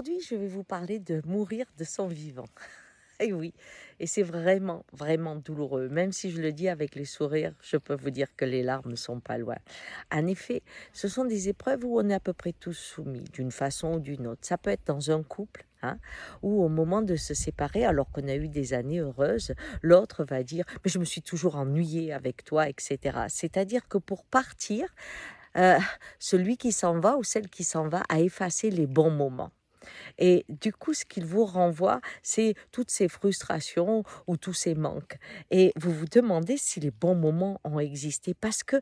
Aujourd'hui, je vais vous parler de mourir de son vivant. Et oui, et c'est vraiment, vraiment douloureux. Même si je le dis avec les sourires, je peux vous dire que les larmes ne sont pas loin. En effet, ce sont des épreuves où on est à peu près tous soumis, d'une façon ou d'une autre. Ça peut être dans un couple, hein, où au moment de se séparer, alors qu'on a eu des années heureuses, l'autre va dire: mais je me suis toujours ennuyé avec toi, etc. C'est-à-dire que pour partir, euh, celui qui s'en va ou celle qui s'en va a effacé les bons moments. Et du coup, ce qu'il vous renvoie, c'est toutes ces frustrations ou tous ces manques. Et vous vous demandez si les bons moments ont existé parce que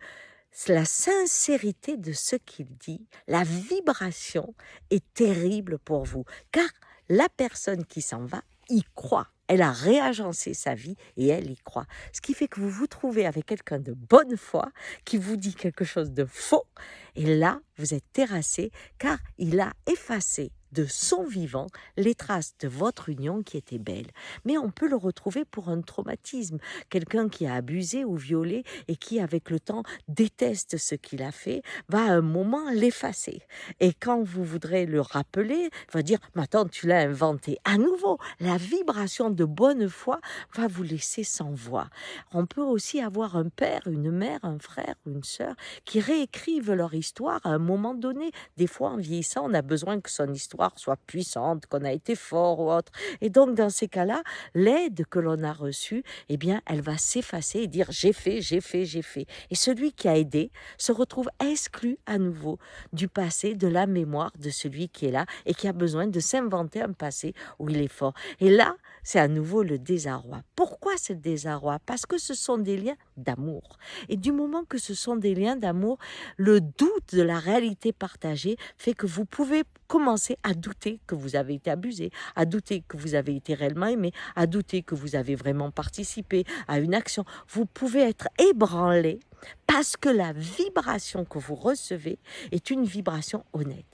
la sincérité de ce qu'il dit, la vibration est terrible pour vous. Car la personne qui s'en va y croit. Elle a réagencé sa vie et elle y croit. Ce qui fait que vous vous trouvez avec quelqu'un de bonne foi qui vous dit quelque chose de faux. Et là, vous êtes terrassé car il a effacé de son vivant les traces de votre union qui était belle. Mais on peut le retrouver pour un traumatisme. Quelqu'un qui a abusé ou violé et qui, avec le temps, déteste ce qu'il a fait, va à un moment l'effacer. Et quand vous voudrez le rappeler, va dire: mais attends, tu l'as inventé. À nouveau, la vibration de bonne foi va vous laisser sans voix. On peut aussi avoir un père, une mère, un frère ou une sœur qui réécrivent leur histoire à un moment donné. Des fois, en vieillissant, on a besoin que son histoire soit puissante, qu'on a été fort ou autre. Et donc, dans ces cas-là, l'aide que l'on a reçue, eh bien, elle va s'effacer et dire: j'ai fait, j'ai fait, j'ai fait. Et celui qui a aidé se retrouve exclu à nouveau du passé, de la mémoire de celui qui est là et qui a besoin de s'inventer un passé où il est fort. Et là, c'est à nouveau le désarroi. Pourquoi ce désarroi? Parce que ce sont des liens d'amour. Et du moment que ce sont des liens d'amour, le doute de la réalité partagée fait que vous pouvez commencer à douter que vous avez été abusé, à douter que vous avez été réellement aimé, à douter que vous avez vraiment participé à une action. Vous pouvez être ébranlé parce que la vibration que vous recevez est une vibration honnête.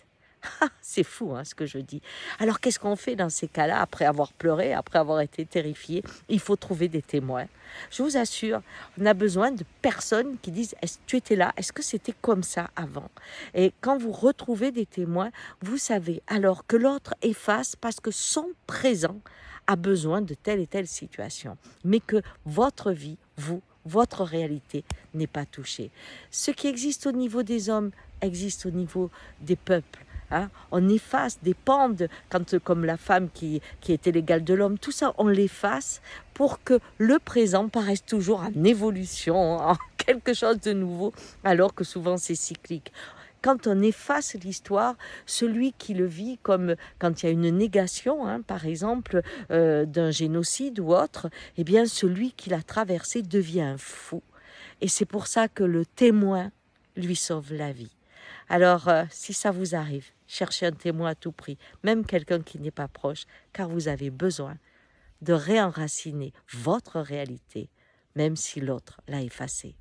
Ah, c'est fou, hein, ce que je dis. Alors, qu'est-ce qu'on fait dans ces cas-là, après avoir pleuré, après avoir été terrifié? Il faut trouver des témoins. Je vous assure, on a besoin de personnes qui disent: est-ce que tu étais là? Est-ce que c'était comme ça avant? Et quand vous retrouvez des témoins, vous savez alors que l'autre efface parce que son présent a besoin de telle et telle situation, mais que votre vie, votre réalité n'est pas touchée. Ce qui existe au niveau des hommes existe au niveau des peuples. Hein, on efface des pentes, comme la femme qui était l'égale de l'homme, tout ça, on l'efface pour que le présent paraisse toujours en évolution, en quelque chose de nouveau, alors que souvent c'est cyclique. Quand on efface l'histoire, celui qui le vit, comme quand il y a une négation, hein, par exemple, d'un génocide ou autre, eh bien, celui qui l'a traversé devient un fou. Et c'est pour ça que le témoin lui sauve la vie. Alors, si ça vous arrive, cherchez un témoin à tout prix, même quelqu'un qui n'est pas proche, car vous avez besoin de réenraciner votre réalité, même si l'autre l'a effacée.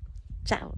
Ciao!